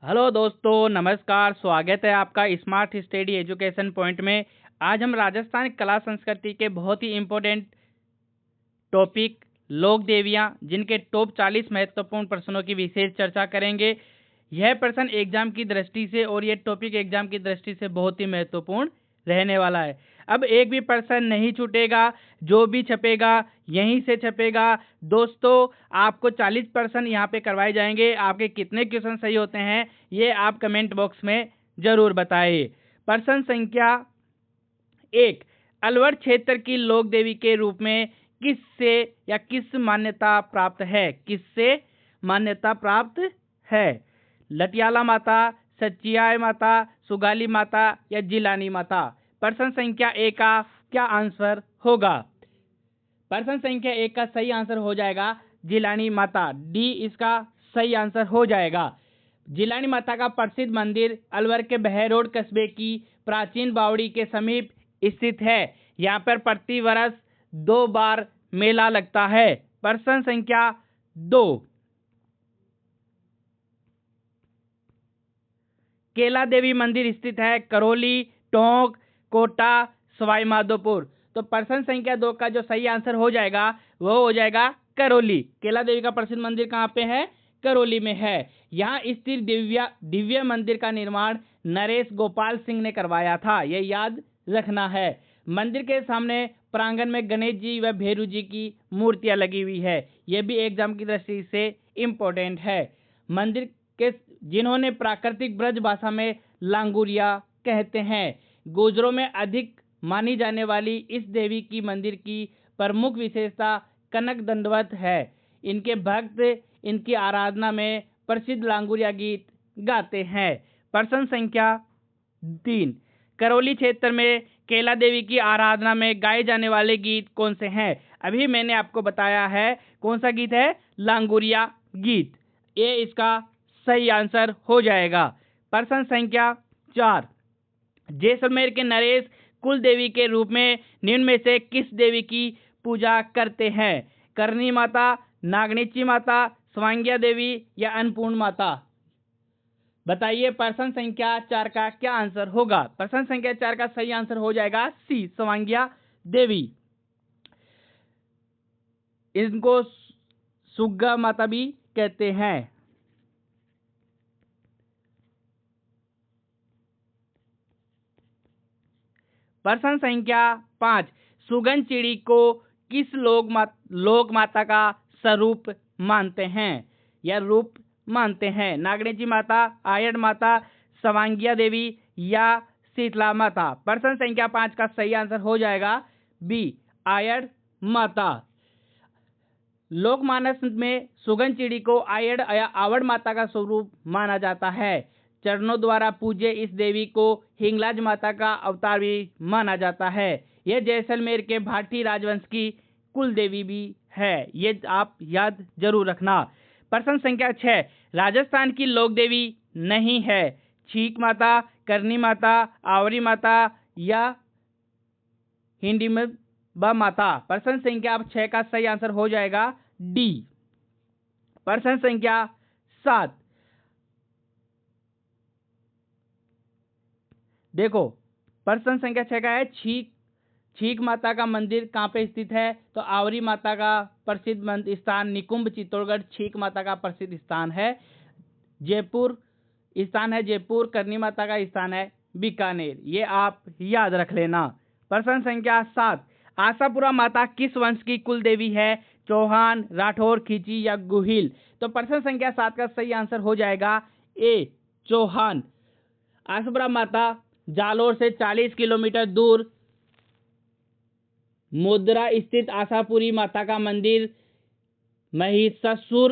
Hello दोस्तों, नमस्कार। स्वागत है आपका स्मार्ट स्टडी एजुकेशन पॉइंट में। आज हम राजस्थान कला संस्कृति के बहुत ही इम्पोर्टेंट टॉपिक लोक देवियाँ, जिनके टॉप 40 महत्वपूर्ण प्रश्नों की विशेष चर्चा करेंगे। यह प्रश्न एग्जाम की दृष्टि से और यह टॉपिक एग्जाम की दृष्टि से बहुत ही महत्वपूर्ण रहने वाला है। अब एक भी प्रश्न नहीं छूटेगा, जो भी छपेगा यहीं से छपेगा। दोस्तों, आपको 40% यहाँ पे करवाए जाएंगे। आपके कितने क्वेश्चन सही होते हैं ये आप कमेंट बॉक्स में जरूर बताइए। प्रश्न संख्या 1, अलवर क्षेत्र की लोक देवी के रूप में किससे या किस मान्यता प्राप्त है? किससे मान्यता प्राप्त है? लटियाला माता, सचियाय माता, सुगाली माता या जिलानी माता? प्रश्न संख्या 1 का क्या आंसर होगा? प्रश्न संख्या 1 का सही आंसर हो जाएगा जिलानी माता। डी इसका सही आंसर हो जाएगा। जिलानी माता का प्रसिद्ध मंदिर अलवर के बहरोड कस्बे की प्राचीन बावड़ी के समीप स्थित है। यहाँ पर प्रति वर्ष 2 बार मेला लगता है। प्रश्न संख्या 2, केला देवी मंदिर स्थित है करौली, टोंक, कोटा, सवाई माधोपुर। तो प्रश्न संख्या 2 का जो सही आंसर हो जाएगा वो हो जाएगा करौली। केला देवी का प्रसिद्ध मंदिर कहाँ पे है? करौली में है। यहाँ स्थित दिव्य मंदिर का निर्माण नरेश गोपाल सिंह ने करवाया था, यह याद रखना है। मंदिर के सामने प्रांगण में गणेश जी व भैरू जी की मूर्तियां लगी हुई है। यह भी एग्जाम की दृष्टि से इम्पोर्टेंट है। मंदिर के जिन्होंने प्राकृतिक ब्रज भाषा में लांगुरिया कहते हैं। गुजरों में अधिक मानी जाने वाली इस देवी की मंदिर की प्रमुख विशेषता कनक दंडवत है। इनके भक्त इनकी आराधना में प्रसिद्ध लांगुरिया गीत गाते हैं। प्रश्न संख्या 3, करौली क्षेत्र में केला देवी की आराधना में गाए जाने वाले गीत कौन से हैं? अभी मैंने आपको बताया है कौन सा गीत है, लांगुरिया गीत। ये इसका सही आंसर हो जाएगा। प्रश्न संख्या 4, जैसलमेर के नरेश कुल देवी के रूप में निम्न में से किस देवी की पूजा करते हैं? करनी माता, नागनेची माता, स्वांग्या देवी या अन्नपूर्ण माता? बताइए प्रश्न संख्या 4 का क्या आंसर होगा? प्रश्न संख्या 4 का सही आंसर हो जाएगा सी, स्वांग्या देवी। इनको सुग्गा माता भी कहते हैं। प्रश्न संख्या 5, सुगन चिड़ी को किस लोक माता का स्वरूप मानते हैं या रूप मानते हैं? नागनेची माता, आयड़ माता, सवांगिया देवी या शीतला माता? प्रश्न संख्या 5 का सही आंसर हो जाएगा बी, आयड़ माता। लोकमानस में सुगन चिड़ी को आयड़ या आवड़ माता का स्वरूप माना जाता है। चरणों द्वारा पूज्य इस देवी को हिंगलाज माता का अवतार भी माना जाता है। यह जैसलमेर के भाटी राजवंश की कुल देवी भी है, ये आप याद जरूर रखना। प्रश्न संख्या 6, राजस्थान की लोक देवी नहीं है। छीक माता, करनी माता, आवरी माता या हिंडिम्बा माता? प्रश्न संख्या 6 का सही आंसर हो जाएगा डी। प्रश्न संख्या 7, देखो प्रश्न संख्या 6 का है छीक माता का मंदिर कहाँ पे स्थित है? तो आवरी माता का प्रसिद्ध स्थान निकुंभ चित्तौड़गढ़ छीक माता का प्रसिद्ध स्थान है जयपुर। करनी माता का स्थान है बीकानेर, ये आप याद रख लेना। प्रश्न संख्या 7, आशापुरा माता किस वंश की कुल देवी है? चौहान, राठौर, खींची या गुहिल? तो प्रश्न संख्या 7 का सही आंसर हो जाएगा ए, चौहान। आशापुरा माता जालोर से 40 किलोमीटर दूर मोदरा स्थित आशापुरी माता का मंदिर महिषासुर,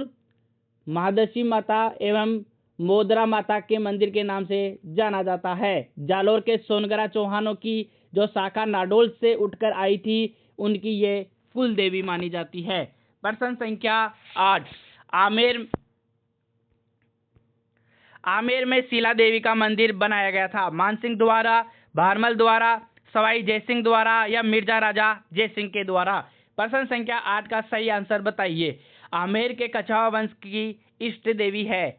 महादशी माता एवं मोदरा माता के मंदिर के नाम से जाना जाता है। जालोर के सोनगरा चौहानों की जो शाखा नाडोल से उठकर आई थी, उनकी ये कुल देवी मानी जाती है। प्रश्न संख्या 8, आमेर में शीला देवी का मंदिर बनाया गया था। मानसिंह द्वारा, भारमल द्वारा, सवाई जयसिंह द्वारा या मिर्जा राजा जयसिंह के द्वारा? प्रश्न संख्या 8 का सही आंसर बताइए। आमेर के कछावा वंश की इष्ट देवी है।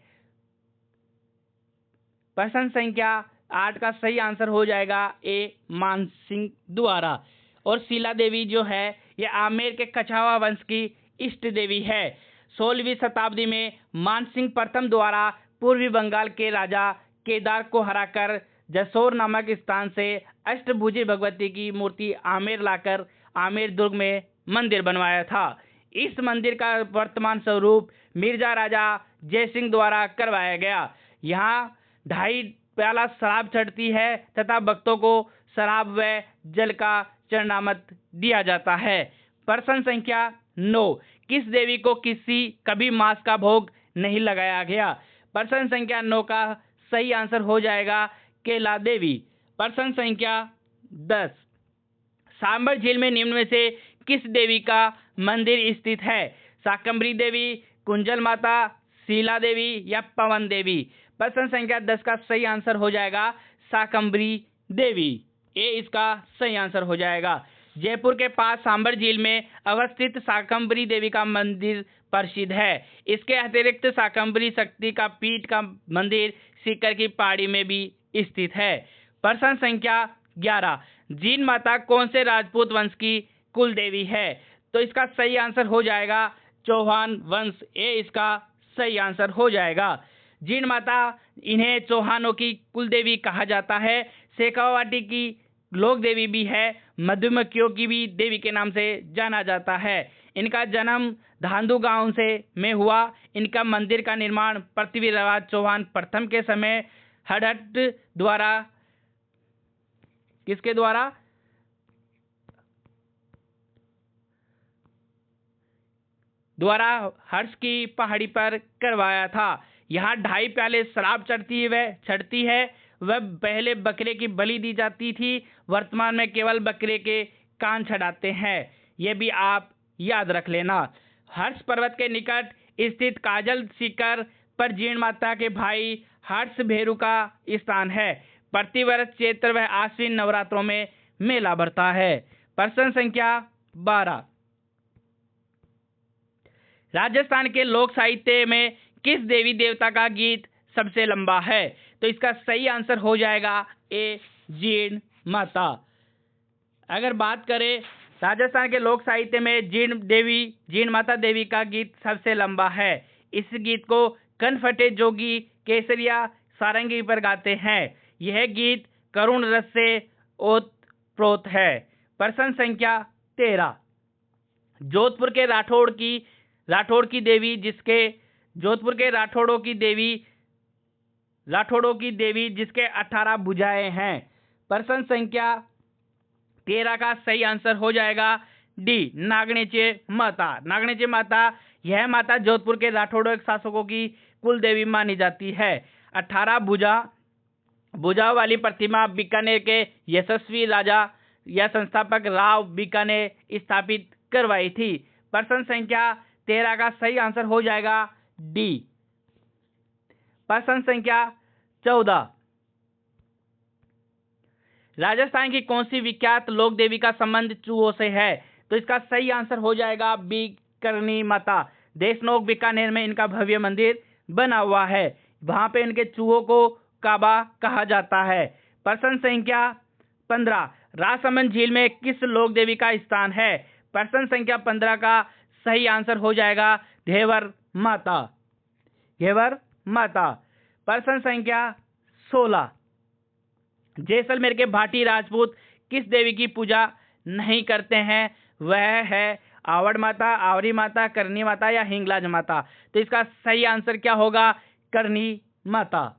प्रश्न संख्या 8 का सही आंसर हो जाएगा ए मानसिंह द्वारा। और शीला देवी जो है ये आमेर के कछावा वंश की इष्ट देवी है। 16वीं शताब्दी में मानसिंह प्रथम द्वारा पूर्वी बंगाल के राजा केदार को हराकर जसोर नामक स्थान से अष्टभुजी भगवती की मूर्ति आमेर लाकर आमेर दुर्ग में मंदिर बनवाया था। इस मंदिर का वर्तमान स्वरूप मिर्जा राजा जयसिंह द्वारा करवाया गया। यहाँ 2.5 प्याला शराब चढ़ती है तथा भक्तों को शराब व जल का चरणामत दिया जाता है। प्रश्न संख्या 9, किस देवी को कभी मांस का भोग नहीं लगाया गया? प्रश्न संख्या 9 का सही आंसर हो जाएगा केला देवी। प्रश्न संख्या 10, सांबर झील में निम्न में से किस देवी का मंदिर स्थित है? शाकंभरी देवी, कुंजल माता, शीला देवी या पवन देवी? प्रश्न संख्या 10 का सही आंसर हो जाएगा शाकंभरी देवी। ए इसका सही आंसर हो जाएगा। जयपुर के पास सांबर झील में अवस्थित शाकंभरी देवी का मंदिर प्रसिद्ध है। इसके अतिरिक्त शाकंभरी शक्ति का पीठ का मंदिर सीकर की पहाड़ी में भी स्थित है। प्रश्न संख्या 11, जीन माता कौन से राजपूत वंश की कुल देवी है? तो इसका सही आंसर हो जाएगा चौहान वंश। ए इसका सही आंसर हो जाएगा। जीन माता इन्हें चौहानों की कुल देवी कहा जाता है। शेखावाटी की लोक देवी भी है। मधुमक्खियों की भी देवी के नाम से जाना जाता है। इनका जन्म धांधु गांव में हुआ। इनका मंदिर का निर्माण पृथ्वीराज चौहान प्रथम के समय हड़हट द्वारा, किसके द्वारा? हर्ष की पहाड़ी पर करवाया था। यहाँ 2.5 प्याले शराब चढ़ती है। वह पहले बकरे की बलि दी जाती थी। वर्तमान में केवल बकरे के कान चढ़ाते हैं। यह भी आप याद रख लेना। हर्ष पर्वत के निकट स्थित काजल शिखर पर जीण माता के भाई हर्ष भेरू का स्थान है। प्रतिवर्ष चैत्र व आश्विन नवरात्रों में मेला भरता है। प्रश्न संख्या 12, राजस्थान के लोक साहित्य में किस देवी देवता का गीत सबसे लंबा है? तो इसका सही आंसर हो जाएगा ए जीण माता। अगर बात करें राजस्थान के लोक साहित्य में जीण माता देवी का गीत सबसे लंबा है। इस गीत को कनफटे जोगी केसरिया सारंगी पर गाते हैं। यह गीत करुण रस से ओतप्रोत है। प्रश्न संख्या 13, जोधपुर के राठौड़ की देवी जिसके 18 भुजाएं हैं। प्रश्न संख्या 13 का सही आंसर हो जाएगा डी नागणेचे माता। यह माता जोधपुर के राठौड़ों शासकों की कुल देवी मानी जाती है। 18 भुजाओं वाली प्रतिमा बीकानेर के यशस्वी राजा या संस्थापक राव बीकानेर स्थापित करवाई थी। प्रश्न संख्या 13 का सही आंसर हो जाएगा डी। प्रश्न संख्या 14, राजस्थान की कौन सी विख्यात लोक देवी का संबंध चूहों से है? तो इसका सही आंसर हो जाएगा बी करनी माता। देशनोक बीकानेर में इनका भव्य मंदिर बना हुआ है। वहां पे इनके चूहों को काबा कहा जाता है। प्रश्न संख्या 15, राजसमंद झील में किस लोक देवी का स्थान है? प्रश्न संख्या 15 का सही आंसर हो जाएगा घेवर माता। प्रश्न संख्या 16, जैसलमेर के भाटी राजपूत किस देवी की पूजा नहीं करते हैं? वह है आवड़ माता, आवरी माता, करनी माता या हिंगलाज माता। तो इसका सही आंसर क्या होगा? करनी माता।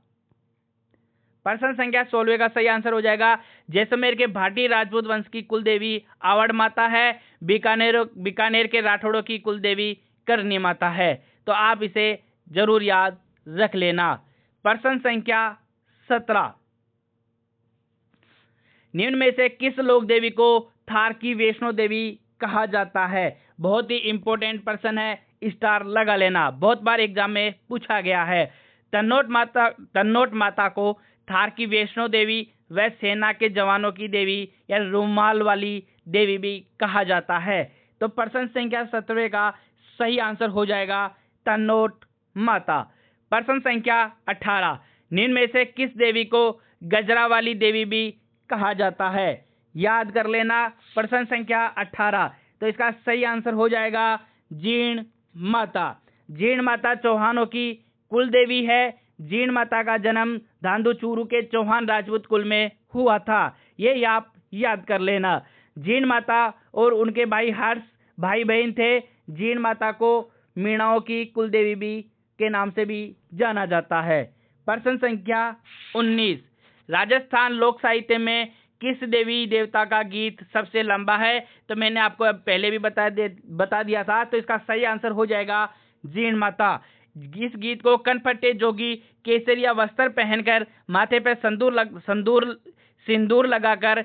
प्रश्न संख्या 16 का सही आंसर हो जाएगा जैसलमेर के भाटी राजपूत वंश की कुल देवी आवड़ माता है। बीकानेर के राठौड़ों की कुल देवी करनी माता है। तो आप इसे जरूर याद रख लेना। प्रश्न संख्या 17, निम्न में से किस लोक देवी को थार की वैष्णो देवी कहा जाता है? बहुत ही इंपॉर्टेंट प्रश्न है, स्टार लगा लेना। बहुत बार एग्जाम में पूछा गया है। तन्नोट माता को थार की वैष्णो देवी व सेना के जवानों की देवी या रुमाल वाली देवी भी कहा जाता है। तो प्रश्न संख्या 17 का सही आंसर हो जाएगा तन्नोट माता। प्रश्न संख्या 18, निम्न में से किस देवी को गजरा वाली देवी भी कहा जाता है? याद कर लेना। प्रश्न संख्या 18। तो इसका सही आंसर हो जाएगा जीण माता। जीण माता चौहानों की कुल देवी है। जीण माता का जन्म धांधु चूरू के चौहान राजपूत कुल में हुआ था। ये आप याद कर लेना। जीण माता और उनके भाई हर्ष भाई बहन थे। जीण माता को मीणाओं की कुल देवी भी के नाम से भी जाना जाता है। प्रश्न संख्या 19। राजस्थान लोक साहित्य में किस देवी देवता का गीत सबसे लंबा है? तो मैंने आपको पहले भी बता दिया था। तो इसका सही आंसर हो जाएगा जीण माता। इस गीत को कनपट्टे जोगी केसरिया वस्त्र पहनकर माथे पर सिंदूर लगाकर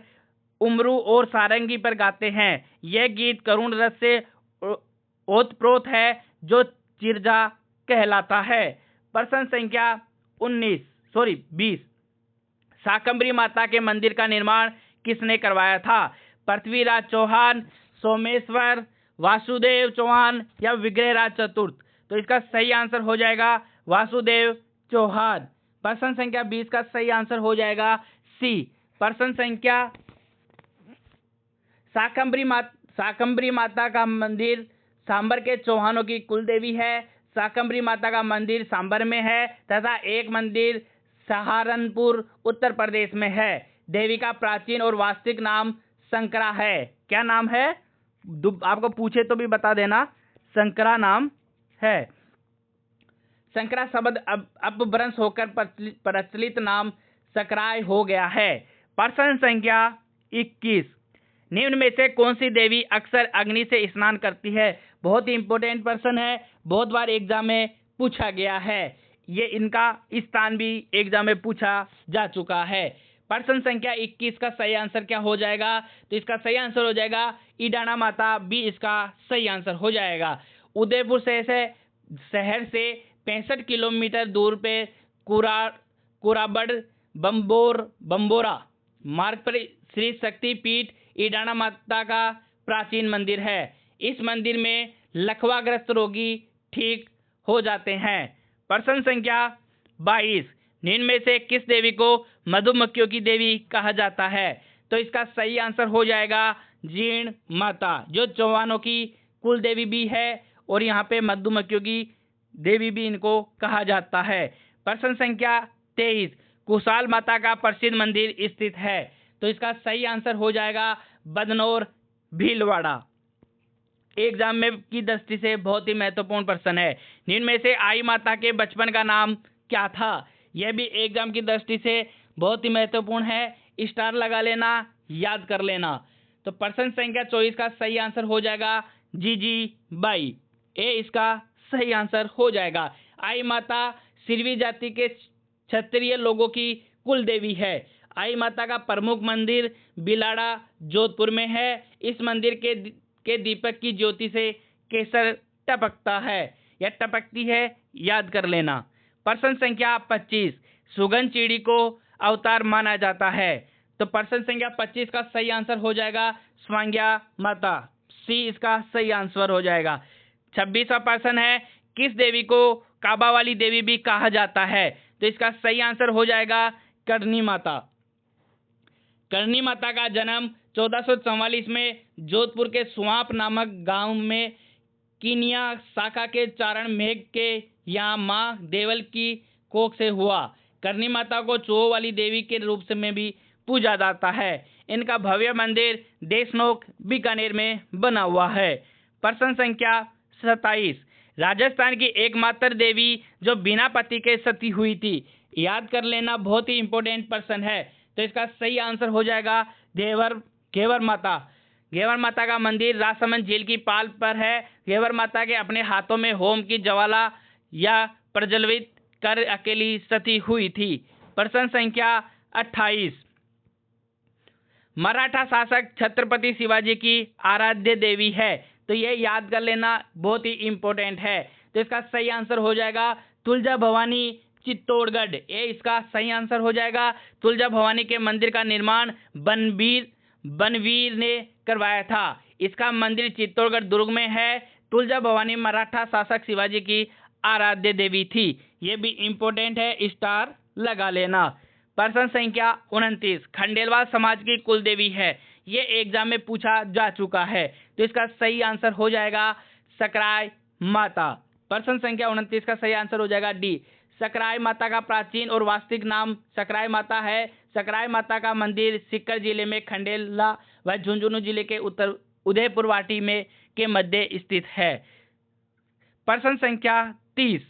उमरू और सारंगी पर गाते हैं। यह गीत करुण रस से ओतप्रोत है जो चिरजा कहलाता है। प्रश्न संख्या 20। शाकंभरी माता के मंदिर का निर्माण किसने करवाया था? पृथ्वीराज चौहान, सोमेश्वर, वासुदेव चौहान या विग्रहराज चतुर्थ? तो इसका सही आंसर हो जाएगा वासुदेव चौहान। प्रश्न संख्या 20 का सही आंसर हो जाएगा सी। प्रश्न संख्या शाकंभरी माता का मंदिर सांबर के चौहानों की कुल देवी है। शाकंभरी माता का मंदिर सांबर में है तथा एक मंदिर सहारनपुर उत्तर प्रदेश में है। देवी का प्राचीन और वास्तविक नाम शंकरा है। क्या नाम है? आपको पूछे तो भी बता देना। शंकरा नाम है। शंकरा शब्द अपभ्रंश होकर प्रचलित नाम सकराय हो गया है। प्रश्न संख्या 21। निम्न में से कौन सी देवी अक्सर अग्नि से स्नान करती है? बहुत ही इंपॉर्टेंट प्रश्न है। बहुत बार एग्जाम में पूछा गया है। ये इनका स्थान भी एग्जाम में पूछा जा चुका है। प्रश्न संख्या 21 का सही आंसर क्या हो जाएगा? तो इसका सही आंसर हो जाएगा ईडाना माता भी इसका सही आंसर हो जाएगा। उदयपुर शहर से 65 किलोमीटर दूर पे कुराबड़ बम्बोरा मार्ग पर श्री शक्ति पीठ ईडाना माता का प्राचीन मंदिर है। इस मंदिर में लकवाग्रस्त रोगी ठीक हो जाते हैं। प्रश्न संख्या 22। निम्न में से किस देवी को मधुमक्खियों की देवी कहा जाता है? तो इसका सही आंसर हो जाएगा जीण माता, जो चौहानों की कुल देवी भी है और यहाँ पे मधुमक्खियों की देवी भी इनको कहा जाता है। प्रश्न संख्या 23। कुशाल माता का प्रसिद्ध मंदिर स्थित है। तो इसका सही आंसर हो जाएगा बदनौर भीलवाड़ा। एग्जाम में की दृष्टि से बहुत ही महत्वपूर्ण प्रश्न है। निम्न में से आई माता के बचपन का नाम क्या था? यह भी एग्जाम की दृष्टि से बहुत ही महत्वपूर्ण है। स्टार लगा लेना, याद कर लेना। तो प्रश्न संख्या 24 का सही आंसर हो जाएगा जीजी बाई। ए इसका सही आंसर हो जाएगा। आई माता सिरवी जाति के क्षत्रिय लोगों की कुल देवी है। आई माता का प्रमुख मंदिर बिलाड़ा जोधपुर में है। इस मंदिर के दीपक की ज्योति से केसर टपकता है या टपकती है, याद कर लेना। प्रश्न संख्या 25। सुगन चिड़ी को अवतार माना जाता है। तो प्रश्न संख्या 25 का सही आंसर हो जाएगा स्वांग्या माता। सी इसका सही आंसर हो जाएगा। 26वां प्रश्न है, किस देवी को काबा वाली देवी भी कहा जाता है? तो इसका सही आंसर हो जाएगा करनी माता। करनी माता का जन्म 1444 में जोधपुर के सुआंप नामक गांव में कीनिया शाखा के चारण मेघ के यहाँ माँ देवल की कोख से हुआ। करनी माता को चूहों वाली देवी के रूप में भी पूजा जाता है। इनका भव्य मंदिर देशनोक बीकानेर में बना हुआ है। प्रश्न संख्या 27। राजस्थान की एकमात्र देवी जो बिना पति के सती हुई थी, याद कर लेना, बहुत ही इंपॉर्टेंट प्रश्न है। तो इसका सही आंसर हो जाएगा घेवर माता। घेवर माता का मंदिर राजसमंद झील की पाल पर है। घेवर माता के अपने हाथों में होम की ज्वाला या प्रज्वलित कर अकेली सती हुई थी। प्रश्न संख्या 28। मराठा शासक छत्रपति शिवाजी की आराध्य देवी है। तो ये याद कर लेना, बहुत ही इंपॉर्टेंट है। तो इसका सही आंसर हो जाएगा तुलजा भवानी चित्तौड़गढ़। ये इसका सही आंसर हो जाएगा। तुलजा भवानी के मंदिर का निर्माण बनवीर ने करवाया था। इसका मंदिर चित्तौड़गढ़ दुर्ग में है। तुलजा भवानी मराठा शासक शिवाजी की आराध्य देवी थी। ये भी इंपॉर्टेंट है, स्टार लगा लेना। प्रश्न संख्या 29 खंडेलवाल समाज की कुल देवी है। ये एग्जाम में पूछा जा चुका है, तो इसका सही आंसर हो जाएगा सकराय माता। प्रश्न संख्या 29 का सही आंसर हो जाएगा डी। सकराय माता का प्राचीन और वास्तविक नाम सकराय माता है। सकराय माता का मंदिर सीकर जिले में खंडेला व झुंझुनू जिले के उत्तर उदयपुर वाटी में के मध्य स्थित है। प्रश्न संख्या 30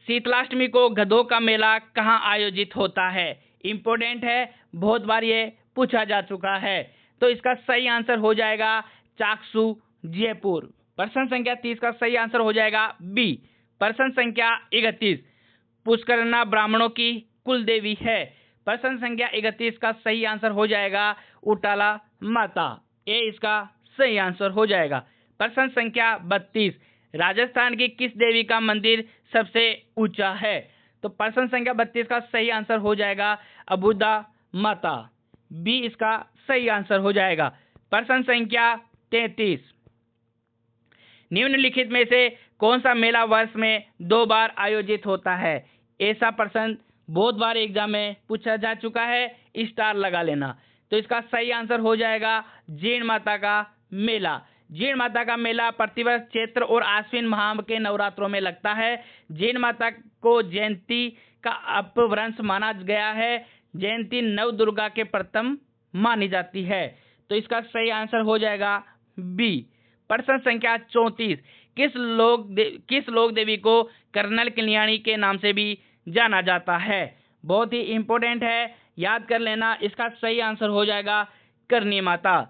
शीतलाष्टमी को गधों का मेला कहाँ आयोजित होता है। इंपॉर्टेंट है, बहुत बार ये पूछा जा चुका है, तो इसका सही आंसर हो जाएगा चाकसू जयपुर। प्रश्न संख्या 30 का सही आंसर हो जाएगा बी। प्रश्न संख्या 31 पुष्करना ब्राह्मणों की कुल देवी है। प्रश्न संख्या 31 का सही आंसर हो जाएगा उटाला माता। ये इसका सही आंसर हो जाएगा। प्रश्न संख्या 32 राजस्थान की किस देवी का मंदिर सबसे ऊंचा है। तो प्रश्न संख्या 32 का सही आंसर हो जाएगा अबुदा माता। बी इसका सही आंसर हो जाएगा। प्रश्न संख्या 33 निम्नलिखित में से कौन सा मेला वर्ष में 2 बार आयोजित होता है। ऐसा प्रश्न बहुत बार एग्जाम में पूछा जा चुका है, स्टार लगा लेना। तो इसका सही आंसर हो जाएगा जीण माता का मेला। जीण माता का मेला प्रतिवर्ष चैत्र और आश्विन माह के नवरात्रों में लगता है। जीण माता को जयंती का अपभ्रंश माना गया है। जयंती नव दुर्गा के प्रथम मानी जाती है, तो इसका सही आंसर हो जाएगा बी। प्रश्न संख्या 34 किस लोक देवी को कर्नल कल्याणी के नाम से भी जाना जाता है। बहुत ही इंपॉर्टेंट है, याद कर लेना। इसका सही आंसर हो जाएगा करनी माता।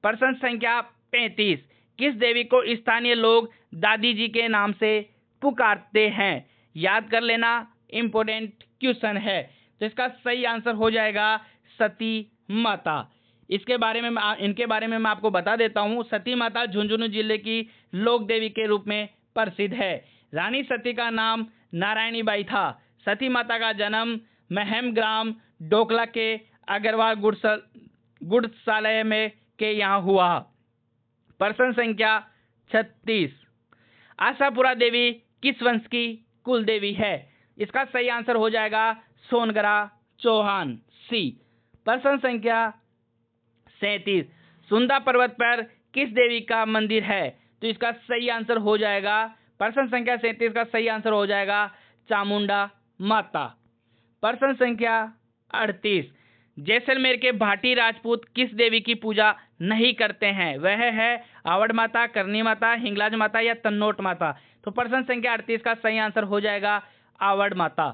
प्रश्न संख्या 35 किस देवी को स्थानीय लोग दादी जी के नाम से पुकारते हैं। याद कर लेना, इंपॉर्टेंट क्वेश्चन है। तो इसका सही आंसर हो जाएगा सती माता। इनके बारे में मैं आपको बता देता हूँ। सती माता झुंझुनू जिले की लोक देवी के रूप में प्रसिद्ध है। रानी सती का नाम नारायणी बाई था। सती माता का जन्म महम ग्राम डोकला के अग्रवाल गुड़सालय में के यहाँ हुआ। प्रश्न संख्या 36 आशापुरा देवी किस वंश की कुल देवी है। इसका सही आंसर हो जाएगा सोनगरा चौहान सी। प्रश्न संख्या 37 सुंदा पर्वत पर किस देवी का मंदिर है। तो इसका सही आंसर हो जाएगा प्रश्न संख्या 37 का सही आंसर हो जाएगा चामुंडा माता। प्रश्न संख्या 38 जैसलमेर के भाटी राजपूत किस देवी की पूजा नहीं करते हैं। वह है आवड़ माता, करनी माता, हिंगलाज माता या तन्नोट माता। तो प्रश्न संख्या 38 का सही आंसर हो जाएगा आवड़ माता।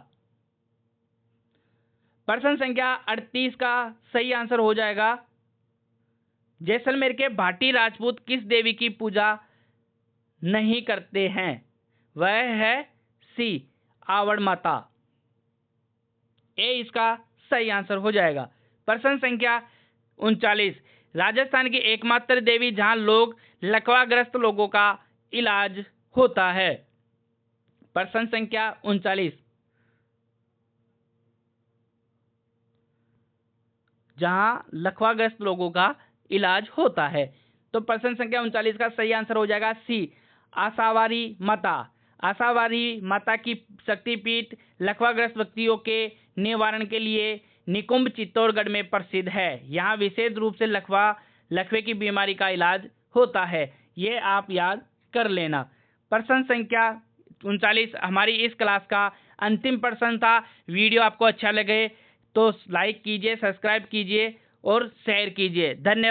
प्रश्न संख्या 38 का सही आंसर हो जाएगा जैसलमेर के भाटी राजपूत किस देवी की पूजा नहीं करते हैं। वह है सी आवड़ माता। ए इसका सही आंसर हो जाएगा। प्रश्न संख्या 39 राजस्थान की एकमात्र देवी जहां लकवाग्रस्त लोगों का इलाज होता है। प्रश्न संख्या 39 जहां लकवाग्रस्त लोगों का इलाज होता है। तो प्रश्न संख्या 39 का सही आंसर हो जाएगा सी आशावारी माता। आशावारी माता की शक्तिपीठ लकवाग्रस्त व्यक्तियों के निवारण के लिए निकुंभ चित्तौड़गढ़ में प्रसिद्ध है। यहाँ विशेष रूप से लकवे की बीमारी का इलाज होता है। ये आप याद कर लेना। प्रश्न संख्या 39 हमारी इस क्लास का अंतिम प्रश्न था। वीडियो आपको अच्छा लगे तो लाइक कीजिए, सब्सक्राइब कीजिए और शेयर कीजिए। धन्यवाद।